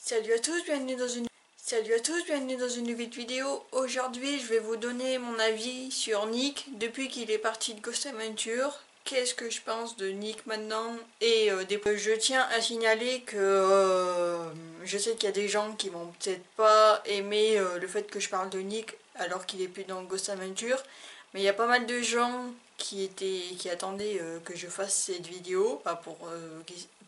Salut à tous, bienvenue dans une nouvelle vidéo. Aujourd'hui, je vais vous donner mon avis sur Nick depuis qu'il est parti de Ghost Adventure. Qu'est-ce que je pense de Nick maintenant et je tiens à signaler que je sais qu'il y a des gens qui vont peut-être pas aimer le fait que je parle de Nick alors qu'il est plus dans Ghost Adventure, mais il y a pas mal de gens qui attendaient que je fasse cette vidéo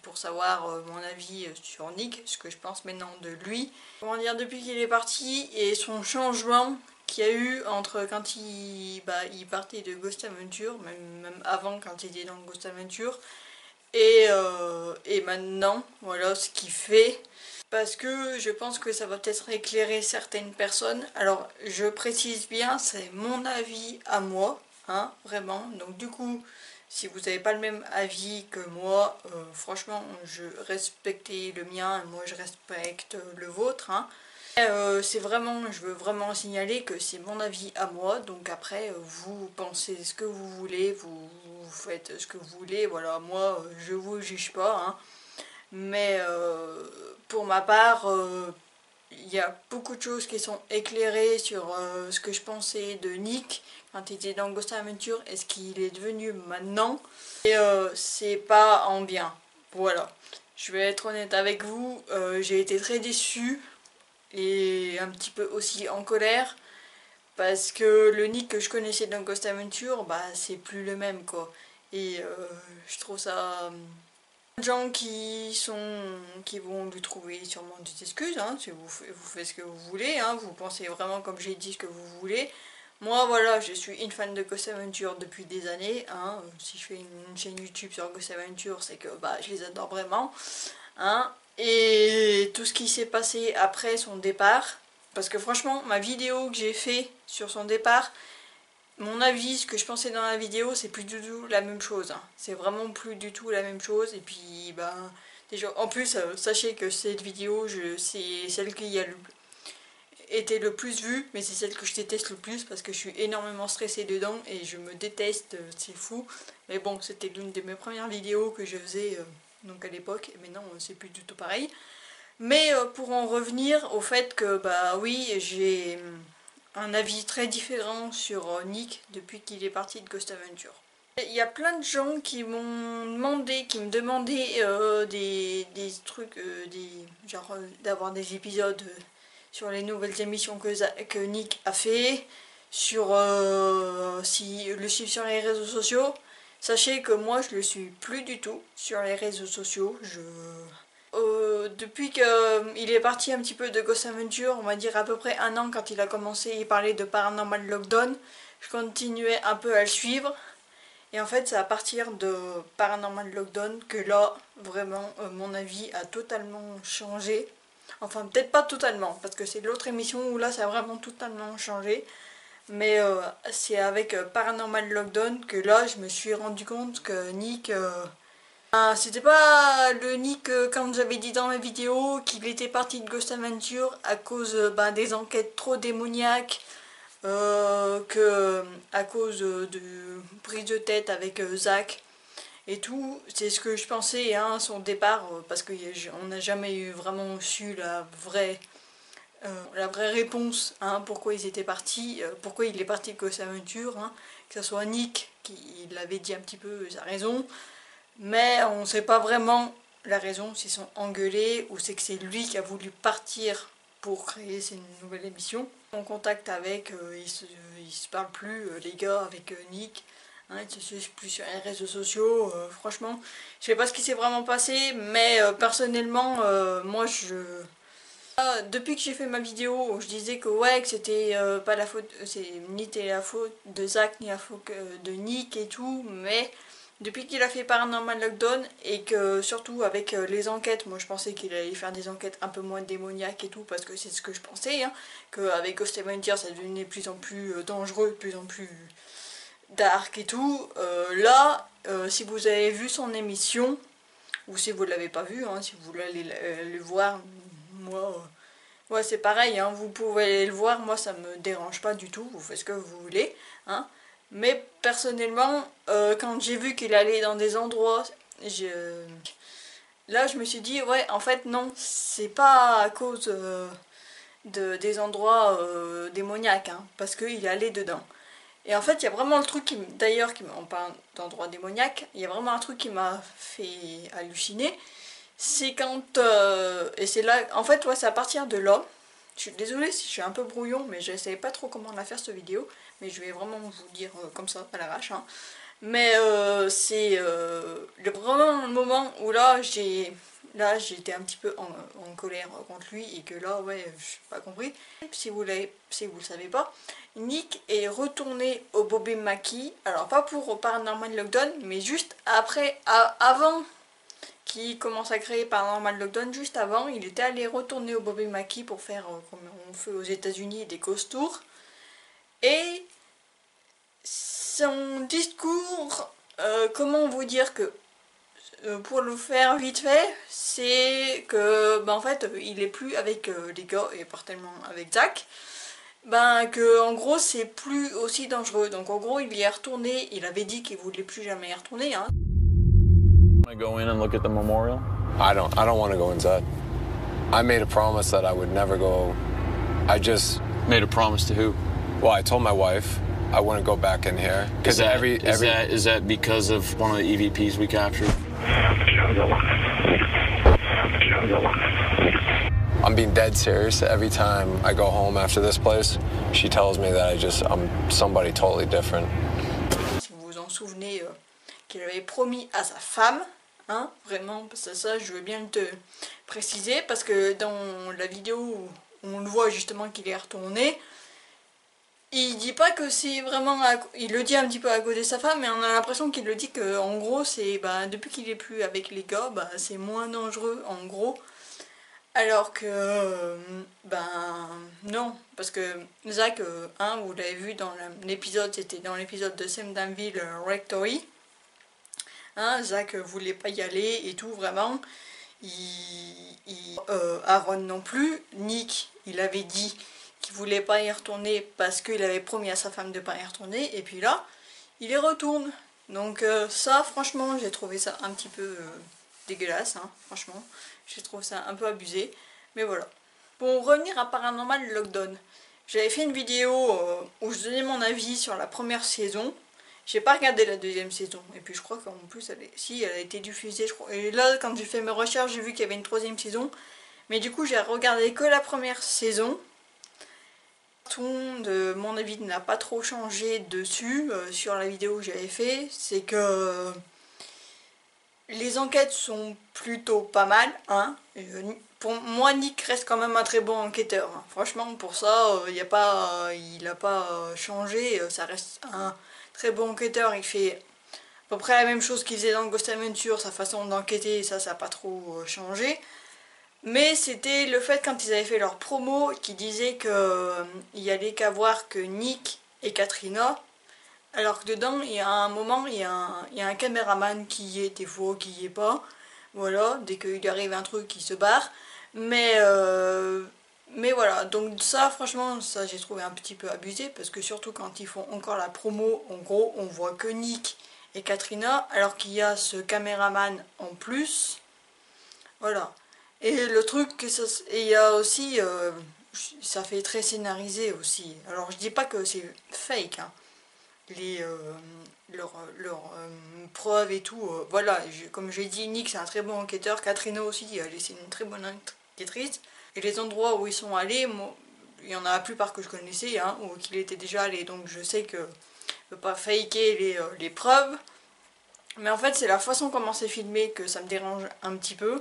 pour savoir mon avis sur Nick, ce que je pense maintenant de lui. Comment dire, depuis qu'il est parti et son changement qu'il y a eu entre quand il partait de Ghost Adventure, même avant quand il était dans Ghost Adventure, et maintenant, voilà ce qu'il fait. Parce que je pense que ça va peut-être éclairer certaines personnes. Alors, je précise bien, c'est mon avis à moi, hein, vraiment. Donc du coup, si vous n'avez pas le même avis que moi, franchement, je respecte le mien, et moi je respecte le vôtre, hein. Je veux vraiment signaler que c'est mon avis à moi, donc après, vous pensez ce que vous voulez, vous faites ce que vous voulez, voilà, moi, je vous juge pas, hein. Mais pour ma part, il y a beaucoup de choses qui sont éclairées sur ce que je pensais de Nick quand il était dans Ghost Adventure et ce qu'il est devenu maintenant. Et c'est pas en bien. Voilà. Je vais être honnête avec vous, j'ai été très déçue et un petit peu aussi en colère parce que le Nick que je connaissais dans Ghost Adventure, bah c'est plus le même quoi. Et je trouve ça gens qui vont lui trouver sûrement des excuses, hein, si vous faites ce que vous voulez, hein, vous pensez vraiment comme j'ai dit ce que vous voulez. Moi voilà, je suis une fan de Ghost Adventure depuis des années, hein. Si je fais une chaîne YouTube sur Ghost Adventure, c'est que bah, je les adore vraiment, hein. Et tout ce qui s'est passé après son départ, parce que franchement ma vidéo que j'ai fait sur son départ, mon avis, ce que je pensais dans la vidéo, c'est plus du tout la même chose, hein. C'est vraiment plus du tout la même chose. Et puis, ben, déjà, en plus, sachez que cette vidéo, c'est celle qui a été le plus vue, mais c'est celle que je déteste le plus parce que je suis énormément stressée dedans et je me déteste, c'est fou. Mais bon, c'était l'une de mes premières vidéos que je faisais donc à l'époque, et maintenant c'est plus du tout pareil. Mais pour en revenir au fait que, bah oui, j'ai un avis très différent sur Nick depuis qu'il est parti de Ghost Adventure. Il y a plein de gens qui qui me demandaient des trucs, genre d'avoir des épisodes sur les nouvelles émissions que Nick a fait, sur si le suivre sur les réseaux sociaux. Sachez que moi je le suis plus du tout sur les réseaux sociaux. Depuis qu'il est parti un petit peu de Ghost Adventure, on va dire à peu près un an quand il a commencé à parler de Paranormal Lockdown, je continuais un peu à le suivre. Et en fait, c'est à partir de Paranormal Lockdown que là, vraiment, mon avis a totalement changé. Enfin, peut-être pas totalement, parce que c'est l'autre émission où là, ça a vraiment totalement changé. Mais c'est avec Paranormal Lockdown que là, je me suis rendu compte que Nick... c'était pas le Nick comme j'avais dit dans mes vidéos, qu'il était parti de Ghost Adventure à cause des enquêtes trop démoniaques, que à cause de prise de tête avec Zach et tout. C'est ce que je pensais, hein, son départ, parce qu'on n'a jamais eu vraiment su la vraie réponse, hein, pourquoi ils étaient partis, pourquoi il est parti de Ghost Adventure, hein, que ce soit Nick qui l'avait dit un petit peu sa raison. Mais on ne sait pas vraiment la raison, s'ils sont engueulés ou c'est que c'est lui qui a voulu partir pour créer cette nouvelle émission. En contact avec, ils se parlent plus, les gars, avec Nick, hein, ils se suivent plus sur les réseaux sociaux. Franchement, je sais pas ce qui s'est vraiment passé, mais personnellement, moi depuis que j'ai fait ma vidéo où je disais que ouais, que c'était pas la faute, ni la faute de Zach, ni la faute de Nick et tout, mais depuis qu'il a fait Paranormal Lockdown et que surtout avec les enquêtes, moi je pensais qu'il allait faire des enquêtes un peu moins démoniaques et tout, parce que c'est ce que je pensais, hein, qu'avec Ghost Adventure ça devenait de plus en plus dangereux, de plus en plus dark et tout. Là, si vous avez vu son émission, ou si vous l'avez pas vu, hein, si vous voulez aller le voir, moi... ouais, c'est pareil, hein, vous pouvez aller le voir, moi ça me dérange pas du tout, vous faites ce que vous voulez, hein. Mais personnellement, quand j'ai vu qu'il allait dans des endroits, là je me suis dit ouais en fait non, c'est pas à cause des endroits démoniaques, hein, parce qu'il est allé dedans. Et en fait il y a vraiment le truc qui d'ailleurs en parlant d'endroits démoniaques, il y a vraiment un truc qui m'a fait halluciner. C'est quand et c'est là en fait ouais c'est à partir de là. Je suis désolée si je suis un peu brouillon, mais je ne savais pas trop comment la faire cette vidéo, mais je vais vraiment vous dire comme ça à l'arrache, hein. Mais c'est vraiment le moment où là j'étais un petit peu en colère contre lui et que là ouais je n'ai pas compris. Si vous le savez pas, Nick est retourné au Bobby Mackey, alors pas pour Paranormal Lockdown, mais juste après, avant qu'il commence à créer Paranormal Lockdown, juste avant il était allé retourner au Bobby Mackey pour faire comme on fait aux États-Unis des ghost tours. Et son discours, comment vous dire que, pour le faire vite fait, c'est que, en fait, il est plus avec les gars et pas tellement avec Zach. Que en gros c'est plus aussi dangereux. Donc en gros il y est retourné, il avait dit qu'il voulait plus jamais y retourner, hein. Want to go in and look at the memorial? I don't want to go inside. I made a promise that I would never go. I just Made a promise to who? well, I told my wife I wouldn't go back in here Is that, every is that because of one of the EVPs we captured? I'm being dead serious. Every time I go home after this place, she tells me that I'm somebody totally different. Si vous vous en souvenez, qu'il avait promis à sa femme, hein, vraiment, parce que ça je veux bien te préciser, parce que dans la vidéo où on le voit justement qu'il est retourné, il dit pas que c'est vraiment, il le dit un petit peu à cause de sa femme, mais on a l'impression qu'il le dit que en gros c'est, depuis qu'il est plus avec les gars, c'est moins dangereux en gros. Alors que, non, parce que Zach, vous l'avez vu dans l'épisode, c'était dans l'épisode de Sam Danville Rectory, hein, Zach voulait pas y aller et tout, vraiment, Aaron non plus, Nick, il avait dit qu'il voulait pas y retourner parce qu'il avait promis à sa femme de pas y retourner, et puis là, il y retourne. Donc ça, franchement, j'ai trouvé ça un petit peu dégueulasse, hein, franchement. Je trouve ça un peu abusé, mais voilà. Pour revenir à Paranormal Lockdown, j'avais fait une vidéo où je donnais mon avis sur la première saison. J'ai pas regardé la deuxième saison, et puis je crois qu'en plus, elle a été diffusée, je crois. Et là, quand j'ai fait mes recherches, j'ai vu qu'il y avait une troisième saison. Mais du coup, j'ai regardé que la première saison. De mon avis n'a pas trop changé dessus, sur la vidéo que j'avais fait. C'est que les enquêtes sont plutôt pas mal, hein. Pour moi, Nick reste quand même un très bon enquêteur, hein. Franchement, pour ça, il n'a pas changé. Ça reste un très bon enquêteur. Il fait à peu près la même chose qu'il faisait dans Ghost Adventure. Sa façon d'enquêter, ça n'a pas trop changé. Mais c'était le fait, quand ils avaient fait leur promo, qui disaient qu'il y allait qu'avoir que Nick et Katrina. Alors que dedans, il y a un moment, il y a un caméraman qui y est, des fois qui y est pas. Voilà, dès qu'il arrive un truc, il se barre. Mais voilà, donc ça, franchement, ça j'ai trouvé un petit peu abusé. Parce que surtout quand ils font encore la promo, en gros, on voit que Nick et Katrina. Alors qu'il y a ce caméraman en plus. Voilà. Et le truc, il y a aussi, ça fait très scénarisé aussi. Alors je dis pas que c'est fake, hein. Leurs preuves et tout, voilà, comme j'ai dit, Nick c'est un très bon enquêteur, Katrina aussi, c'est une très bonne enquêtrice. Et les endroits où ils sont allés, moi, il y en a la plupart que je connaissais, hein, ou qu'il était déjà allé, donc je sais que je peux pas faker les preuves. Mais en fait c'est la façon comment c'est filmé que ça me dérange un petit peu.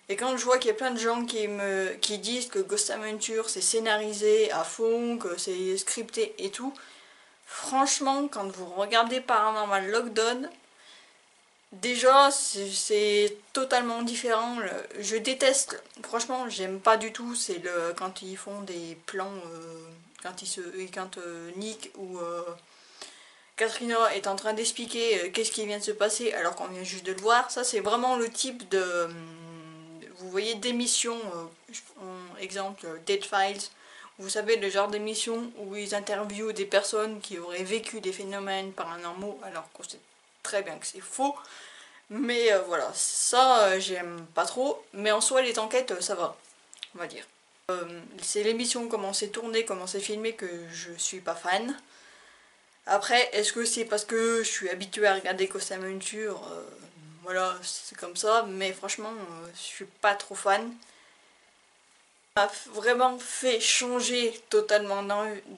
Et quand je vois qu'il y a plein de gens qui disent que Ghost Adventure c'est scénarisé à fond, que c'est scripté et tout, franchement, quand vous regardez Paranormal Lockdown, déjà c'est totalement différent. Je déteste, franchement, j'aime pas du tout, c'est quand ils font des plans, quand Nick ou Katrina est en train d'expliquer qu'est-ce qui vient de se passer alors qu'on vient juste de le voir. Ça, c'est vraiment le type de... Vous voyez, d'émissions, exemple Dead Files, vous savez, le genre d'émission où ils interviewent des personnes qui auraient vécu des phénomènes paranormaux alors qu'on sait très bien que c'est faux. Mais voilà, ça j'aime pas trop, mais en soi les enquêtes ça va, on va dire. C'est l'émission, comment c'est tourné, comment c'est filmé que je suis pas fan. Après, est-ce que c'est parce que je suis habituée à regarder Ghost Adventure, voilà, c'est comme ça, mais franchement, je suis pas trop fan. M'a vraiment fait changer totalement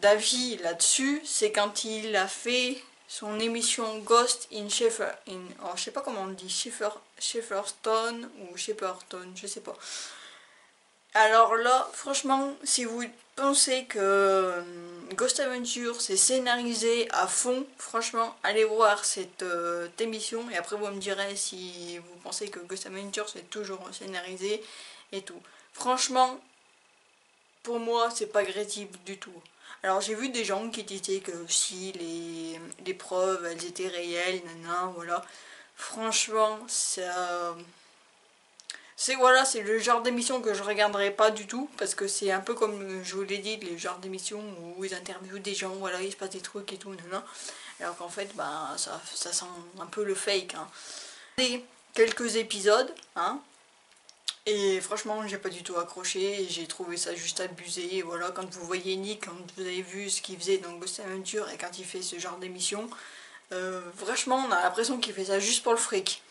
d'avis là-dessus, c'est quand il a fait son émission Ghost in alors je sais pas comment on dit, Shepperton ou Shepperton, je sais pas. Alors là, franchement, si vous pensez que Ghost Adventure c'est scénarisé à fond, franchement, allez voir cette émission et après vous me direz si vous pensez que Ghost Adventure c'est toujours scénarisé et tout. Franchement, pour moi, c'est pas crédible du tout. Alors j'ai vu des gens qui disaient que si les preuves elles étaient réelles, nanana, voilà. Franchement, ça... voilà, c'est le genre d'émission que je regarderai pas du tout, parce que c'est un peu comme je vous l'ai dit, les genres d'émissions où ils interviewent des gens, voilà, il se passe des trucs et tout, nanana. Alors qu'en fait, bah, ça sent un peu le fake, hein. Et quelques épisodes, hein. Et franchement, j'ai pas du tout accroché, j'ai trouvé ça juste abusé. Et voilà, quand vous voyez Nick, quand vous avez vu ce qu'il faisait dans Ghost Adventure et quand il fait ce genre d'émission, franchement, on a l'impression qu'il fait ça juste pour le fric.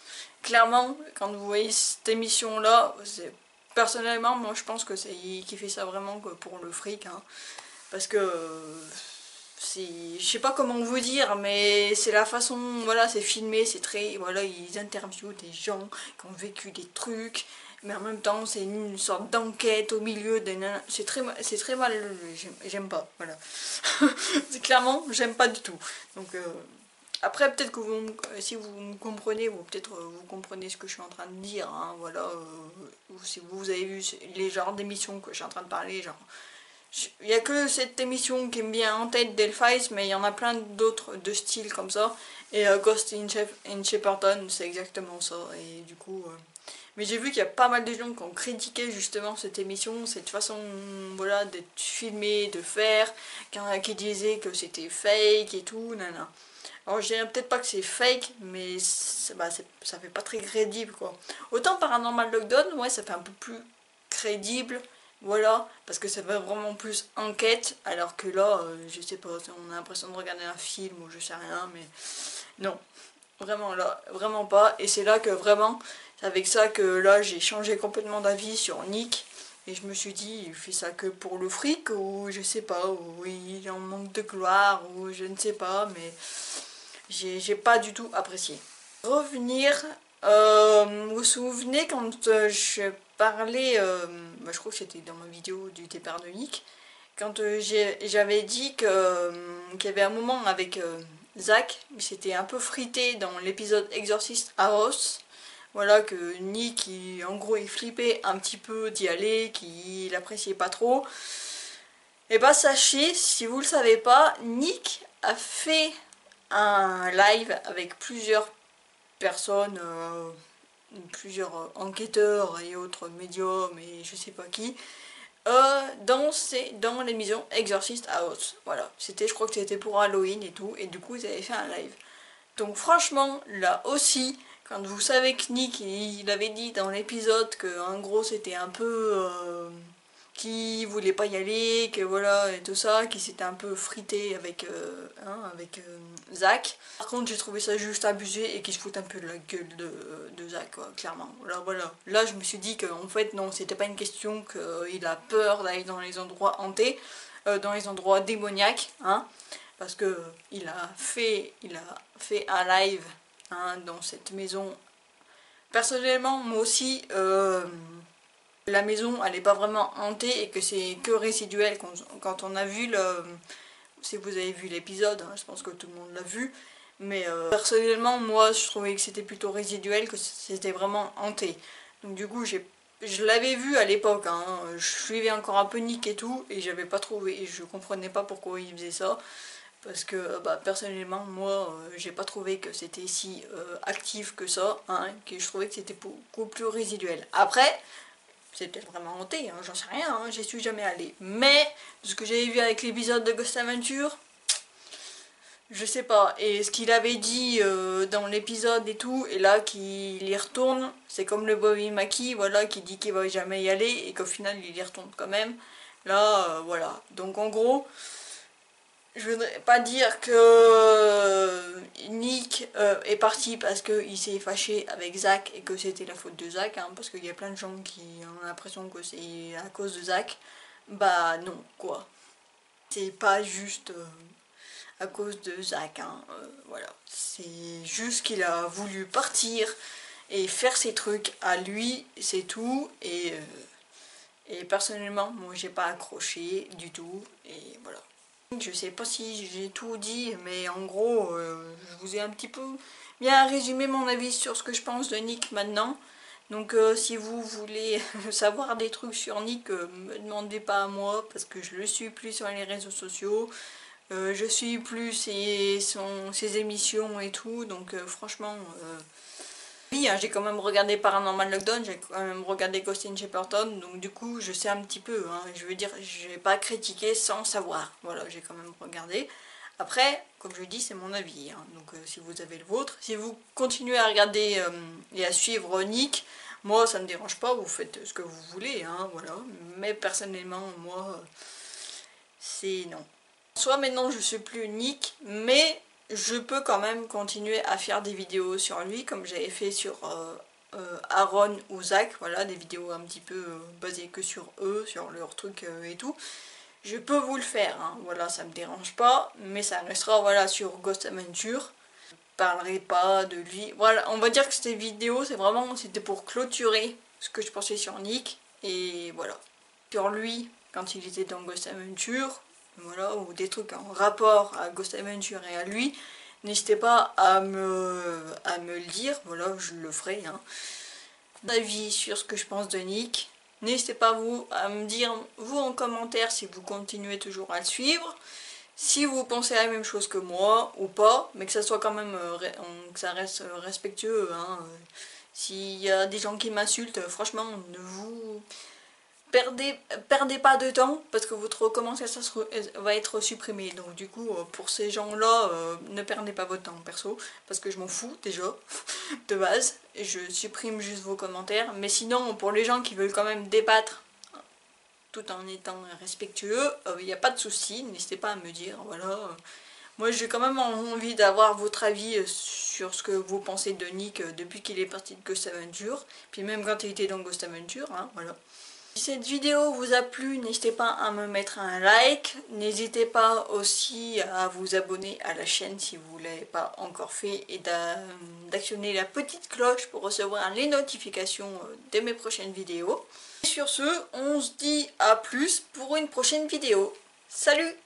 Clairement, quand vous voyez cette émission-là, personnellement, moi je pense que c'est qu'il fait ça vraiment pour le fric, hein, parce que je sais pas comment vous dire, mais c'est la façon, voilà, c'est filmé, c'est très, voilà, ils interviewent des gens qui ont vécu des trucs, mais en même temps c'est une sorte d'enquête au milieu des nanas. C'est très mal, j'aime pas, voilà. Clairement, j'aime pas du tout. Donc après peut-être que si vous me comprenez, ou peut-être vous comprenez ce que je suis en train de dire, hein, voilà, ou si vous avez vu les genres d'émissions que je suis en train de parler, genre il n'y a que cette émission qui me vient en tête d'Elphies, mais il y en a plein d'autres de styles comme ça. Et Ghost in Shepperton, c'est exactement ça. Et du coup, mais j'ai vu qu'il y a pas mal de gens qui ont critiqué justement cette émission, cette façon, voilà, d'être filmé, de faire, qui disaient que c'était fake et tout, nanana. Alors je dirais peut-être pas que c'est fake, mais ça fait pas très crédible quoi. Autant Paranormal Lockdown, ouais, ça fait un peu plus crédible. Voilà, parce que ça va vraiment plus enquête, alors que là, je sais pas, on a l'impression de regarder un film ou je sais rien, mais non, vraiment là, vraiment pas. Et c'est là que vraiment, c'est avec ça que là j'ai changé complètement d'avis sur Nick, et je me suis dit, il fait ça que pour le fric, ou je sais pas, ou il en manque de gloire, ou je ne sais pas, mais j'ai pas du tout apprécié. Revenir, vous vous souvenez quand je parlais, je crois que c'était dans ma vidéo du départ de Nick, quand j'avais dit qu'il y avait un moment avec Zach, il s'était un peu frité dans l'épisode Exorcist House, voilà, que Nick, en gros, il flippait un petit peu d'y aller, qu'il appréciait pas trop. Et bah sachez, si vous le savez pas, Nick a fait un live avec plusieurs personnes, plusieurs enquêteurs et autres médiums et je sais pas qui, dans l'émission Exorcist House. Voilà, je crois que c'était pour Halloween et tout, et du coup ils avaient fait un live. Donc franchement, là aussi, quand vous savez que Nick, il avait dit dans l'épisode que en gros c'était un peu... qui voulait pas y aller, que voilà, et tout ça, qui s'était un peu frité avec, Zach. Par contre, j'ai trouvé ça juste abusé et qu'il se fout un peu de la gueule de Zach, quoi, clairement. Voilà. Là, je me suis dit qu'en fait, non, c'était pas une question qu'il a peur d'aller dans les endroits hantés, dans les endroits démoniaques, hein, parce que il a fait un live, hein, dans cette maison. Personnellement, moi aussi, la maison elle n'est pas vraiment hantée et que c'est que résiduel. Quand on a vu si vous avez vu l'épisode, hein, je pense que tout le monde l'a vu, mais personnellement moi je trouvais que c'était plutôt résiduel, que c'était vraiment hanté. Donc du coup je l'avais vu à l'époque, hein, je suivais encore un peu Nick et tout, et j'avais pas trouvé, je comprenais pas pourquoi il faisait ça, parce que personnellement moi j'ai pas trouvé que c'était si actif que ça, hein, que je trouvais que c'était beaucoup plus résiduel. Après c'est peut-être vraiment hanté, hein, j'en sais rien, hein, j'y suis jamais allée. Mais, de ce que j'avais vu avec l'épisode de Ghost Adventure, Je sais pas, et ce qu'il avait dit dans l'épisode et tout, et là qu'il y retourne, c'est comme le Bobby Mackey, voilà, qui dit qu'il va jamais y aller, et qu'au final il y retourne quand même. Là, voilà. Donc en gros, je voudrais pas dire que Nick est parti parce qu'il s'est fâché avec Zach et que c'était la faute de Zach, hein, parce qu'il y a plein de gens qui ont l'impression que c'est à cause de Zach. Bah non, quoi. C'est pas juste... à cause de Zach, hein. Voilà, c'est juste qu'il a voulu partir et faire ses trucs à lui, c'est tout, et personnellement, moi j'ai pas accroché du tout, et voilà. Je sais pas si j'ai tout dit, mais en gros, je vous ai un petit peu bien résumé mon avis sur ce que je pense de Nick maintenant. Donc si vous voulez savoir des trucs sur Nick, me demandez pas à moi, parce que je le suis plus sur les réseaux sociaux. Je suis plus ses émissions et tout, donc franchement, oui, hein, j'ai quand même regardé Paranormal Lockdown, j'ai quand même regardé Ghost in Shepperton, donc du coup je sais un petit peu, hein, je veux dire, je vais pas critiquer sans savoir, voilà, j'ai quand même regardé. Après, comme je dis, c'est mon avis, hein, donc si vous avez le vôtre, si vous continuez à regarder et à suivre Nick, moi ça me dérange pas, vous faites ce que vous voulez, hein, voilà, mais personnellement, moi, c'est non. Soit maintenant je suis plus Nick, mais je peux quand même continuer à faire des vidéos sur lui, comme j'avais fait sur Aaron ou Zach, voilà, des vidéos un petit peu basées que sur eux, sur leurs trucs et tout. Je peux vous le faire, hein, voilà, ça me dérange pas, mais ça restera, voilà, sur Ghost Adventure. Je parlerai pas de lui, voilà, on va dire que cette vidéo, c'était pour clôturer ce que je pensais sur Nick, et voilà. Sur lui, quand il était dans Ghost Adventure, voilà, ou des trucs en rapport à Ghost Adventure et à lui, n'hésitez pas à me le dire, voilà, je le ferai, hein. Avis sur ce que je pense de Nick, n'hésitez pas à me dire, vous en commentaire, si vous continuez toujours à le suivre, si vous pensez à la même chose que moi, ou pas, mais que ça soit quand même, que ça reste respectueux, hein. S'il y a des gens qui m'insultent, franchement, ne vous... Perdez pas de temps, parce que votre commentaire ça va être supprimé, donc du coup pour ces gens là ne perdez pas votre temps perso, parce que je m'en fous déjà de base, et je supprime juste vos commentaires. Mais sinon pour les gens qui veulent quand même débattre tout en étant respectueux, il n'y a pas de souci, n'hésitez pas à me dire, voilà. Moi j'ai quand même envie d'avoir votre avis sur ce que vous pensez de Nick depuis qu'il est parti de Ghost Adventure, puis même quand il était dans Ghost Adventure, hein, voilà. Si cette vidéo vous a plu, n'hésitez pas à me mettre un like, n'hésitez pas aussi à vous abonner à la chaîne si vous ne l'avez pas encore fait, et d'actionner la petite cloche pour recevoir les notifications de mes prochaines vidéos. Et sur ce, on se dit à plus pour une prochaine vidéo. Salut!